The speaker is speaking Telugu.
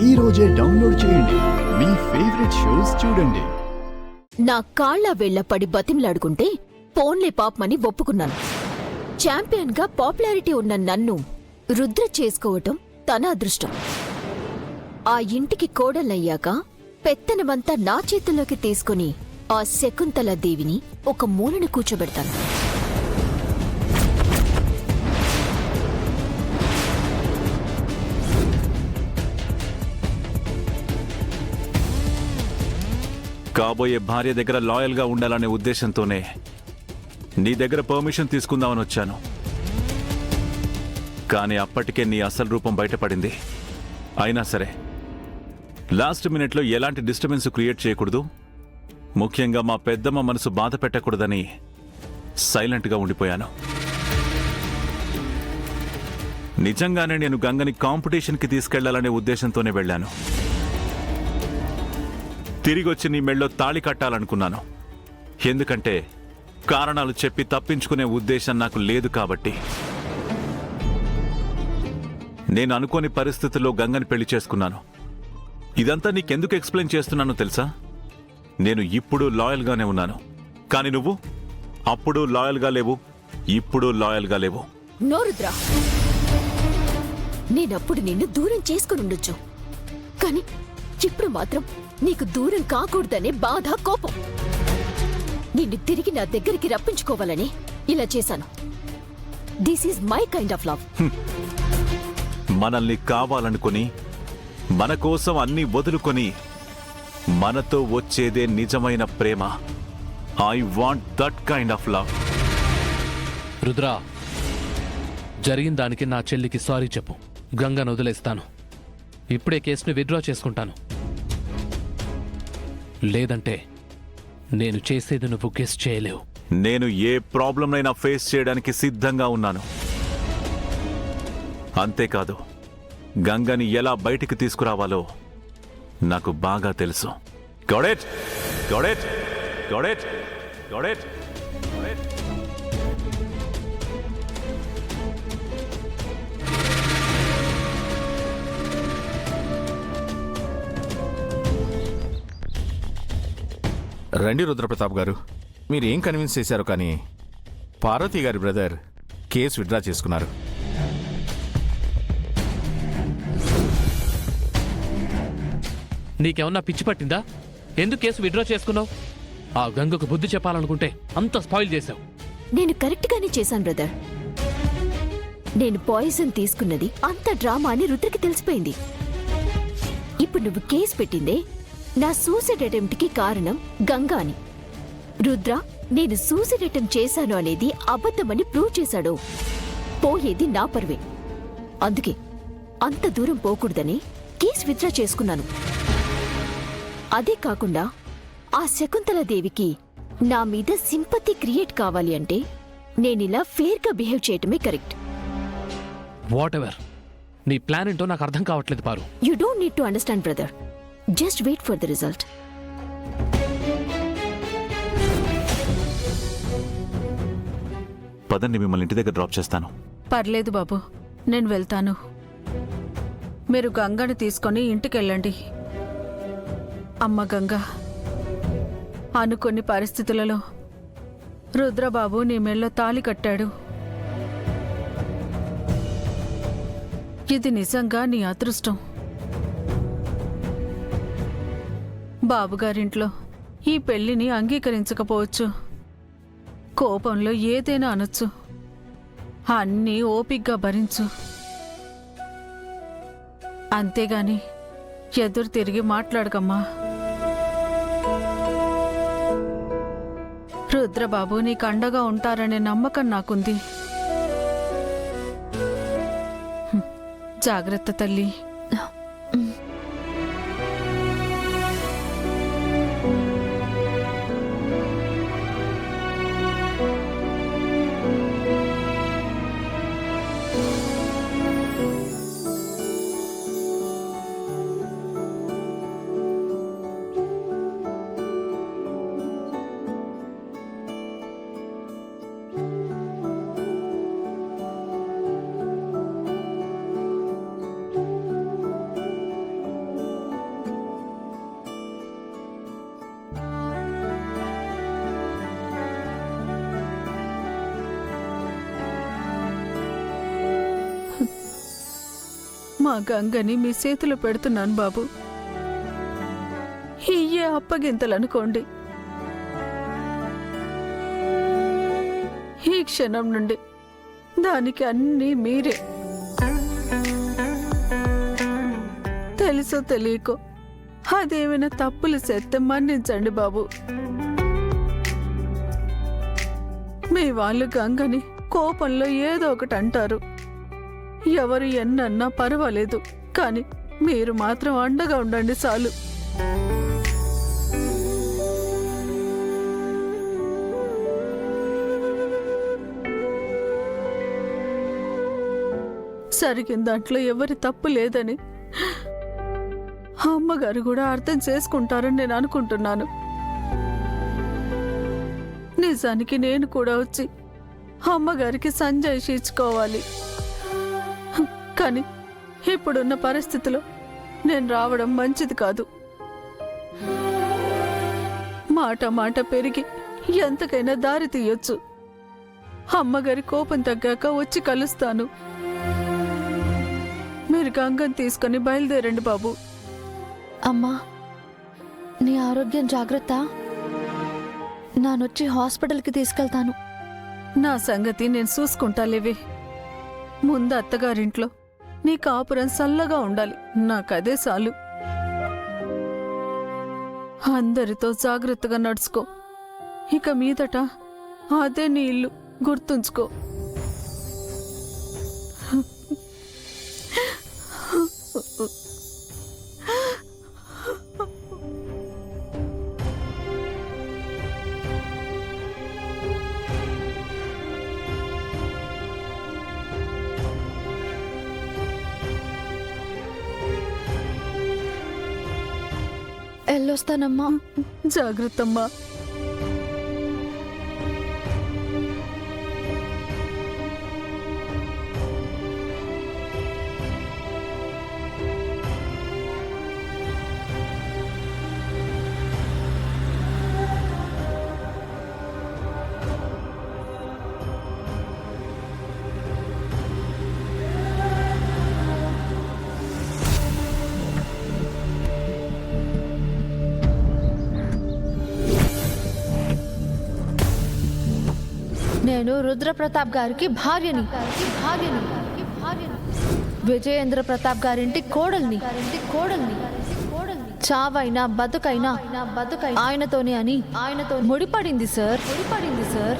ఈ రోజే డౌన్లోడ్ చేయండి. మీ ఫేవరెట్ షోస్ చూడండి. నా కాళ్ల వేళ్ల పడి బతిమలాడుకుంటే పోన్లే పాపమని ఒప్పుకున్నాను. ఛాంపియన్గా పాపులారిటీ ఉన్న నన్ను రుద్ర చేసుకోవటం తన అదృష్టం. ఆ ఇంటికి కోడలయ్యాక పెత్తనమంతా నా చేతుల్లోకి తీసుకుని ఆ శకుంతల దేవిని ఒక మూలన కూర్చోబెడతాను. కాబోయే భార్య దగ్గర లాయల్గా ఉండాలనే ఉద్దేశంతోనే నీ దగ్గర పర్మిషన్ తీసుకుందామని వచ్చాను. కానీ అప్పటికే నీ అసలు రూపం బయటపడింది. అయినా సరే లాస్ట్ మినిట్లో ఎలాంటి డిస్టర్బెన్స్ క్రియేట్ చేయకూడదు, ముఖ్యంగా మా పెద్దమ్మ మనసు బాధ పెట్టకూడదని సైలెంట్గా ఉండిపోయాను. నిజంగానే నేను గంగని కాంపిటీషన్కి తీసుకెళ్లాలనే ఉద్దేశంతోనే వెళ్ళాను. తిరిగొచ్చి నీ మెళ్ళో తాళి కట్టాలనుకున్నాను. ఎందుకంటే కారణాలు చెప్పి తప్పించుకునే ఉద్దేశం నాకు లేదు కాబట్టి. నేను అనుకోని పరిస్థితుల్లో గంగని పెళ్లి చేసుకున్నాను. ఇదంతా నీకెందుకు ఎక్స్ప్లెయిన్ చేస్తున్నానో తెలుసా? నేను ఇప్పుడు లాయల్గానే ఉన్నాను, కానీ నువ్వు అప్పుడు లాయల్గా లేవు, ఇప్పుడు లాయల్గా లేవు. నోరుద్రా, నేనప్పుడు నిన్ను దూరం చేసుకుని ఉండొచ్చు, కానీ ఇప్పుడు మాత్రం నీకు దూరం కాకూడదనే బాధ, కోపం. నిన్ను తిరిగి నా దగ్గరికి రప్పించుకోవాలని ఇలా చేశాను. This is my kind of love. మనల్ని కావాలనుకుని మన కోసం అన్ని వదులుకొని మనతో వచ్చేదే నిజమైన ప్రేమ. I want that kind of love. Rudra, జరిగిన దానికి నా చెల్లికి సారీ చెప్పు. గంగను వదిలేస్తాను. ఇప్పుడే కేసుని విత్డ్రా చేసుకుంటాను. లేదంటే నేను చేసేది నువ్వు గెస్ చేయలేవు. నేను ఏ ప్రాబ్లంనైనా ఫేస్ చేయడానికి సిద్ధంగా ఉన్నాను. అంతేకాదు, గంగని ఎలా బయటికి తీసుకురావాలో నాకు బాగా తెలుసు. Got it? Got it? Got it? Got it? Got it? రండి రుద్రప్రతాప్ గారు, మీరేం కన్విన్స్ చేశారు, కానీ పార్వతి గారి బ్రదర్ కేసు విత్డ్రా చేసుకున్నారు. నీకేమన్నా పిచ్చి పట్టిందా? ఎందుకు కేసు విత్డ్రా చేసుకున్నావు? ఆ గంగకు బుద్ధి చెప్పాలనుకుంటే అంత స్పాయిల్ చేశావు. నేను కరెక్ట్గానే చేశాను బ్రదర్. నేను పాయిజన్ తీసుకున్నది అంత డ్రామా అని రుద్రకి తెలిసిపోయింది. ఇప్పుడు నువ్వు కేసు పెట్టిందే నా సూసైడ్ అటెంప్ట్కి కారణం గంగా అని. రుద్ర నేను సూసైడ్ అటెంప్ట్ చేశాను అనేది అబద్ధమని ప్రూవ్ చేశాడు. పోయేది నా పరువే. అందుకే అంత దూరం పోకూడదని కేసు విత్డ్రా చేసుకున్నాను. అదే కాకుండా ఆ శకుంతలాదేవికి నా మీద సింపతి క్రియేట్ కావాలి అంటే నేనిలా ఫేర్గా బిహేవ్ చేయటమే కరెక్ట్. వాట్ ఎవర్, నీ ప్లాన్ ఏంటో నాకు అర్థం కావట్లేదు Paru. You don't need to understand brother. Just wait for the result. పదండి, మిమ్మల్ని ఇంటి దగ్గర డ్రాప్ చేస్తాను. పర్లేదు బాబు, నేను వెళ్తాను. మీరు గంగని తీసుకొని ఇంటికెళ్ళండి. అమ్మ గంగ, అనుకొన్ని పరిస్థితులలో రుద్రబాబు నీ మెళ్ళో తాళి కట్టాడు. ఇది నిజంగా నీ అదృష్టం. బాబుగారింట్లో ఈ పెళ్లిని అంగీకరించకపోవచ్చు, కోపంలో ఏదైనా అనొచ్చు. అన్నీ ఓపిగ్గా భరించు. అంతేగాని ఎదురు తిరిగి మాట్లాడకమ్మా. రుద్రబాబు నీకు అండగా ఉంటారనే నమ్మకం నాకుంది. జాగ్రత్త తల్లి. మా గంగని మీ చేతిలో పెడుతున్నాను బాబు. ఇయ్యే అప్పగింతలనుకోండి. ఈ క్షణం నుండి దానికి అన్నీ మీరే. తెలుసో తెలియకో అదేమైనా తప్పులు చేస్తే మన్నించండి బాబు. మీ వాళ్ళు గంగని కోపంలో ఏదో ఒకటి అంటారు. ఎవరు ఎన్నన్నా పర్వాలేదు, కానీ మీరు మాత్రం అండగా ఉండండి చాలు. జరిగిన దాంట్లో ఎవరి తప్పు లేదని అమ్మగారు కూడా అర్థం చేసుకుంటారని నేను అనుకుంటున్నాను. నిజానికి నేను కూడా వచ్చి అమ్మగారికి సంజాయిషి ఇచ్చుకోవాలి, కానీ ఇప్పుడున్న పరిస్థితిలో నేను రావడం మంచిది కాదు. మాట మాట పెరిగి ఎంతకైనా దారి తీయొచ్చు. అమ్మగారి కోపం తగ్గాక వచ్చి కలుస్తాను. మీరు గంగని తీసుకొని బయలుదేరండి బాబు. అమ్మా, నీ ఆరోగ్యం జాగ్రత్త. నానొచ్చి హాస్పిటల్కి తీసుకెళ్తాను. నా సంగతి నేను చూసుకుంటాలేవే. ముందు అత్తగారింట్లో నీ కాపురం చల్లగా ఉండాలి, నాకదే చాలు. అందరితో జాగ్రత్తగా నడుచుకో. ఇక మీదట అదే నీ ఇల్లు, గుర్తుంచుకో. వెళ్ళొస్తానమ్మా. జాగ్రత్తమ్మా. నేను రుద్రప్రతాప్ గారికి భార్యని. విజయేంద్ర ప్రతాప్ గారింటి కోడల్ని. చావైనా బతుకైనా ఆయనతోనే అని ముడిపడింది సార్. ముడిపడింది సార్.